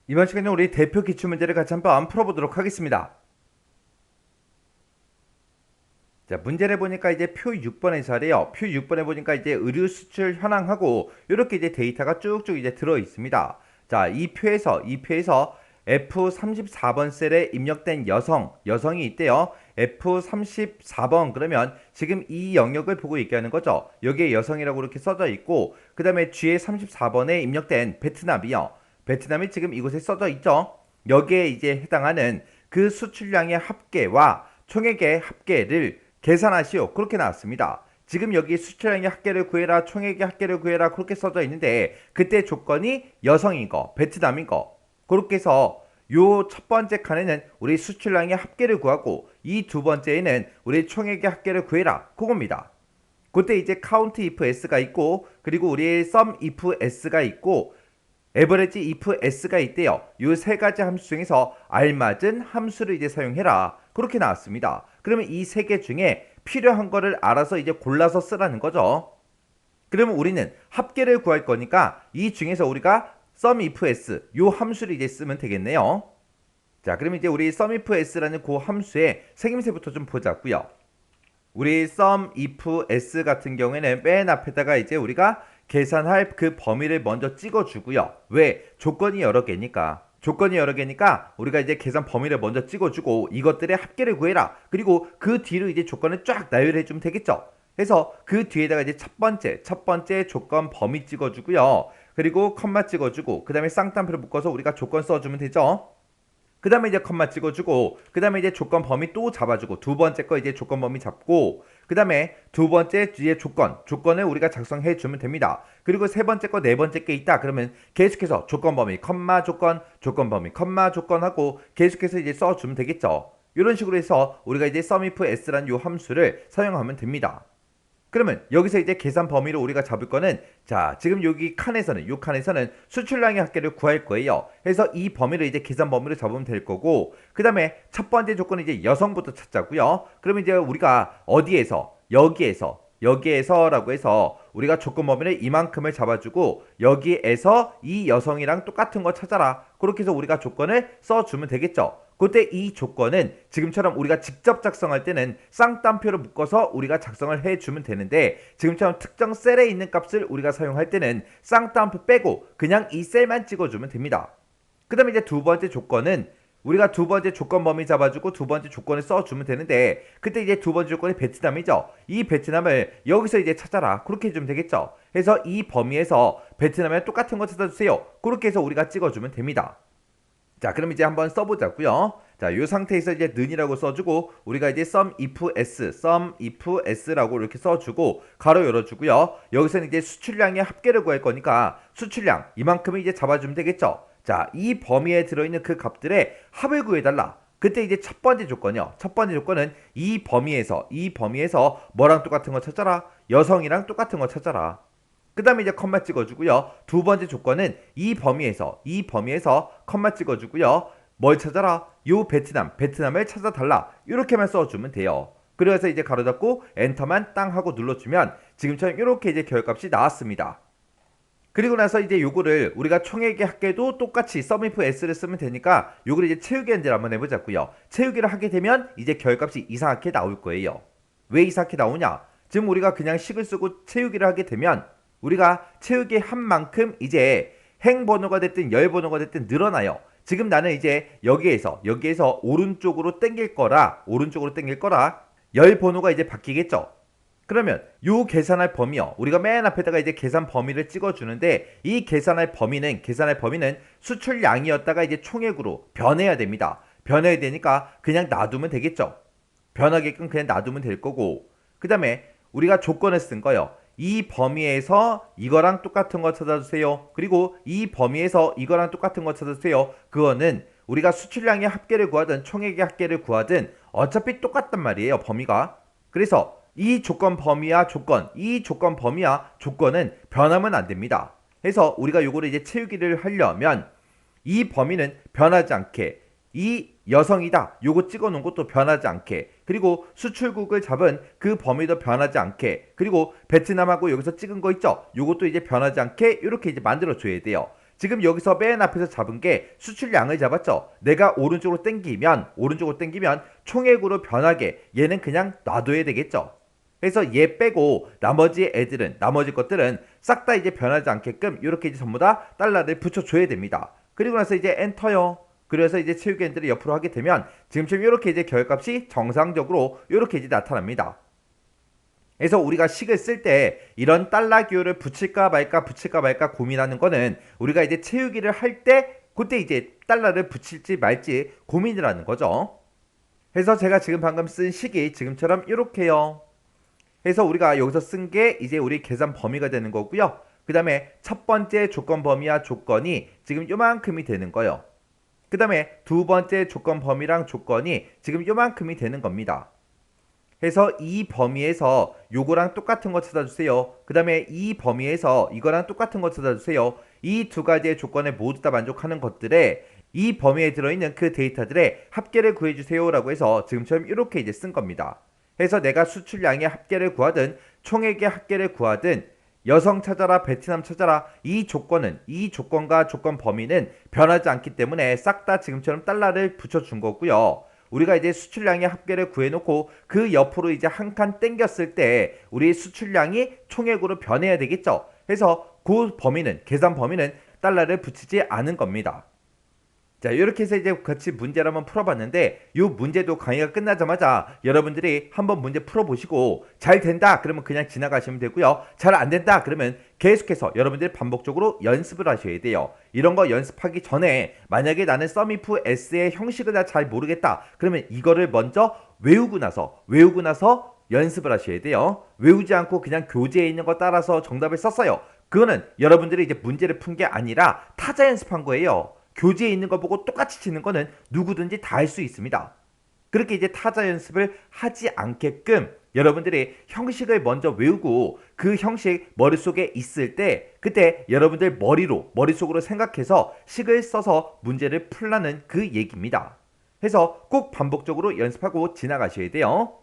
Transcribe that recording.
이번 시간에 우리 대표 기출문제를 같이 한번 풀어보도록 하겠습니다. 자, 문제를 보니까 이제 표 6번에서 하래요. 표 6번에 보니까 이제 의류 수출 현황하고 이렇게 이제 데이터가 쭉쭉 이제 들어 있습니다. 자, 이 표에서 F34번 셀에 입력된 여성이 있대요. F34번 그러면 지금 이 영역을 보고 얘기하는 거죠. 여기에 여성이라고 이렇게 써져 있고 그 다음에 G에 34번에 입력된 베트남이요. 베트남이 지금 이곳에 써져 있죠. 여기에 이제 해당하는 그 수출량의 합계와 총액의 합계를 계산하시오. 그렇게 나왔습니다. 지금 여기 수출량의 합계를 구해라, 총액의 합계를 구해라 그렇게 써져 있는데 그때 조건이 여성인 거, 베트남인 거. 그렇게 해서 요 첫 번째 칸에는 우리 수출량의 합계를 구하고 이 두 번째에는 우리 총액의 합계를 구해라. 그겁니다. 그때 이제 count if s가 있고 그리고 우리 sum if s가 있고 에버리지 if s가 있대요. 이 세 가지 함수 중에서 알맞은 함수를 이제 사용해라. 그렇게 나왔습니다. 그러면 이 세 개 중에 필요한 거를 알아서 이제 골라서 쓰라는 거죠. 그러면 우리는 합계를 구할 거니까 이 중에서 우리가 sum if s 요 함수를 이제 쓰면 되겠네요. 자, 그럼 이제 우리 sum if s라는 그 함수의 생김새부터 좀 보자고요. 우리 sum if s 같은 경우에는 맨 앞에다가 이제 우리가 계산할 그 범위를 먼저 찍어주고요. 왜? 조건이 여러 개니까. 조건이 여러 개니까 우리가 이제 계산 범위를 먼저 찍어주고 이것들의 합계를 구해라. 그리고 그 뒤로 이제 조건을 쫙 나열해 주면 되겠죠. 그래서 그 뒤에다가 이제 첫 번째 조건 범위 찍어주고요. 그리고 컴마 찍어주고 그 다음에 쌍따옴표를 묶어서 우리가 조건 써주면 되죠. 그 다음에 이제 컴마 찍어주고 그 다음에 이제 조건 범위 또 잡아주고 두 번째 거 이제 조건 범위 잡고 그 다음에 두 번째 뒤에 조건을 우리가 작성해 주면 됩니다. 그리고 세 번째 거 네 번째 게 있다 그러면 계속해서 조건 범위 컴마 조건 범위 컴마 조건 하고 계속해서 이제 써주면 되겠죠. 이런 식으로 해서 우리가 이제 sum if s라는 요 함수를 사용하면 됩니다. 그러면 여기서 이제 계산 범위로 우리가 잡을 거는 자, 지금 여기 칸에서는 수출량의 합계를 구할 거예요. 그래서 이 범위를 이제 계산 범위로 잡으면 될 거고 그 다음에 첫 번째 조건은 이제 여성부터 찾자고요. 그러면 이제 우리가 어디에서 여기에서라고 해서 우리가 조건 범위를 이만큼을 잡아주고 여기에서 이 여성이랑 똑같은 거 찾아라. 그렇게 해서 우리가 조건을 써주면 되겠죠. 그때 이 조건은 지금처럼 우리가 직접 작성할 때는 쌍따옴표로 묶어서 우리가 작성을 해주면 되는데 지금처럼 특정 셀에 있는 값을 우리가 사용할 때는 쌍따옴표 빼고 그냥 이 셀만 찍어주면 됩니다. 그 다음에 이제 두 번째 조건은 우리가 두 번째 조건 범위 잡아주고 두 번째 조건을 써주면 되는데 그때 이제 두 번째 조건이 베트남이죠. 이 베트남을 여기서 이제 찾아라. 그렇게 해주면 되겠죠. 그래서 이 범위에서 베트남에 똑같은 거 찾아주세요. 그렇게 해서 우리가 찍어주면 됩니다. 자, 그럼 이제 한번 써보자고요. 자, 이 상태에서 이제 는이라고 써주고 우리가 이제 sum if s라고 이렇게 써주고 가로 열어주고요. 여기서는 이제 수출량의 합계를 구할 거니까 수출량 이만큼을 이제 잡아주면 되겠죠. 자, 이 범위에 들어있는 그 값들의 합을 구해달라. 그때 이제 첫 번째 조건이요. 첫 번째 조건은 이 범위에서 뭐랑 똑같은 거 찾아라. 여성이랑 똑같은 거 찾아라. 그 다음에 이제 컴마 찍어주고요. 두 번째 조건은 이 범위에서 컴마 찍어주고요. 뭘 찾아라? 요 베트남을 찾아달라. 이렇게만 써주면 돼요. 그래서 이제 가로 잡고 엔터만 땅 하고 눌러주면 지금처럼 이렇게 이제 결값이 나왔습니다. 그리고 나서 이제 요거를 우리가 총액의 합계도 똑같이 sum if s를 쓰면 되니까 요거를 이제 채우기 문제를 한번 해보자고요. 채우기를 하게 되면 이제 결값이 이상하게 나올 거예요. 왜 이상하게 나오냐? 지금 우리가 그냥 식을 쓰고 채우기를 하게 되면 우리가 채우기 한 만큼 이제 행 번호가 됐든 열 번호가 됐든 늘어나요. 지금 나는 이제 여기에서 오른쪽으로 땡길 거라 열 번호가 이제 바뀌겠죠. 그러면 요 계산할 범위요. 우리가 맨 앞에다가 이제 계산 범위를 찍어주는데 이 계산할 범위는 수출량이었다가 이제 총액으로 변해야 됩니다. 변해야 되니까 그냥 놔두면 되겠죠. 변하게끔 그냥 놔두면 될 거고 그 다음에 우리가 조건을 쓴 거요. 이 범위에서 이거랑 똑같은 거 찾아주세요. 그리고 이 범위에서 이거랑 똑같은 거 찾아주세요. 그거는 우리가 수출량의 합계를 구하든 총액의 합계를 구하든 어차피 똑같단 말이에요. 범위가. 그래서 이 조건 범위와 조건은 변하면 안 됩니다. 그래서 우리가 요거를 이제 채우기를 하려면 이 범위는 변하지 않게 이 여성이다 요거 찍어 놓은 것도 변하지 않게 그리고 수출국을 잡은 그 범위도 변하지 않게 그리고 베트남하고 여기서 찍은 거 있죠 요것도 이제 변하지 않게 이렇게 이제 만들어 줘야 돼요. 지금 여기서 맨 앞에서 잡은 게 수출량을 잡았죠. 내가 오른쪽으로 당기면 총액으로 변하게 얘는 그냥 놔둬야 되겠죠. 그래서 얘 빼고 나머지 것들은 싹 다 이제 변하지 않게끔 이렇게 이제 전부 다 달러를 붙여줘야 됩니다. 그리고 나서 이제 엔터요. 그래서 이제 채우기 엔터를 옆으로 하게 되면 지금처럼 이렇게 이제 결값이 정상적으로 이렇게 이제 나타납니다. 그래서 우리가 식을 쓸 때 이런 달러 기호를 붙일까 말까 고민하는 거는 우리가 이제 채우기를 할 때 그때 이제 달러를 붙일지 말지 고민을 하는 거죠. 그래서 제가 지금 방금 쓴 식이 지금처럼 이렇게요. 그래서 우리가 여기서 쓴 게 이제 우리 계산 범위가 되는 거고요. 그 다음에 첫 번째 조건 범위와 조건이 지금 요만큼이 되는 거예요. 그 다음에 두 번째 조건 범위랑 조건이 지금 요만큼이 되는 겁니다. 그래서 이 범위에서 요거랑 똑같은 거 찾아주세요. 그 다음에 이 범위에서 이거랑 똑같은 거 찾아주세요. 이 두 가지의 조건에 모두 다 만족하는 것들에 이 범위에 들어있는 그 데이터들의 합계를 구해주세요 라고 해서 지금처럼 이렇게 이제 쓴 겁니다. 그래서 내가 수출량의 합계를 구하든 총액의 합계를 구하든 여성 찾아라 베트남 찾아라 이 조건과 조건 범위는 변하지 않기 때문에 싹 다 지금처럼 달러를 붙여준 거고요. 우리가 이제 수출량의 합계를 구해놓고 그 옆으로 이제 한 칸 땡겼을 때 우리 수출량이 총액으로 변해야 되겠죠. 그래서 그 범위는 계산 범위는 달러를 붙이지 않은 겁니다. 자, 이렇게 해서 이제 같이 문제를 한번 풀어봤는데 이 문제도 강의가 끝나자마자 여러분들이 한번 문제 풀어보시고 잘 된다 그러면 그냥 지나가시면 되고요. 잘 안 된다 그러면 계속해서 여러분들이 반복적으로 연습을 하셔야 돼요. 이런 거 연습하기 전에 만약에 나는 썸이프 S의 형식을 다 잘 모르겠다 그러면 이거를 먼저 외우고 나서 연습을 하셔야 돼요. 외우지 않고 그냥 교재에 있는 거 따라서 정답을 썼어요. 그거는 여러분들이 이제 문제를 푼 게 아니라 타자 연습한 거예요. 교재에 있는 거 보고 똑같이 치는 거는 누구든지 다 할 수 있습니다. 그렇게 이제 타자 연습을 하지 않게끔 여러분들이 형식을 먼저 외우고 그 형식 머릿속에 있을 때 그때 여러분들 머릿속으로 생각해서 식을 써서 문제를 풀라는 그 얘기입니다. 그래서 꼭 반복적으로 연습하고 지나가셔야 돼요.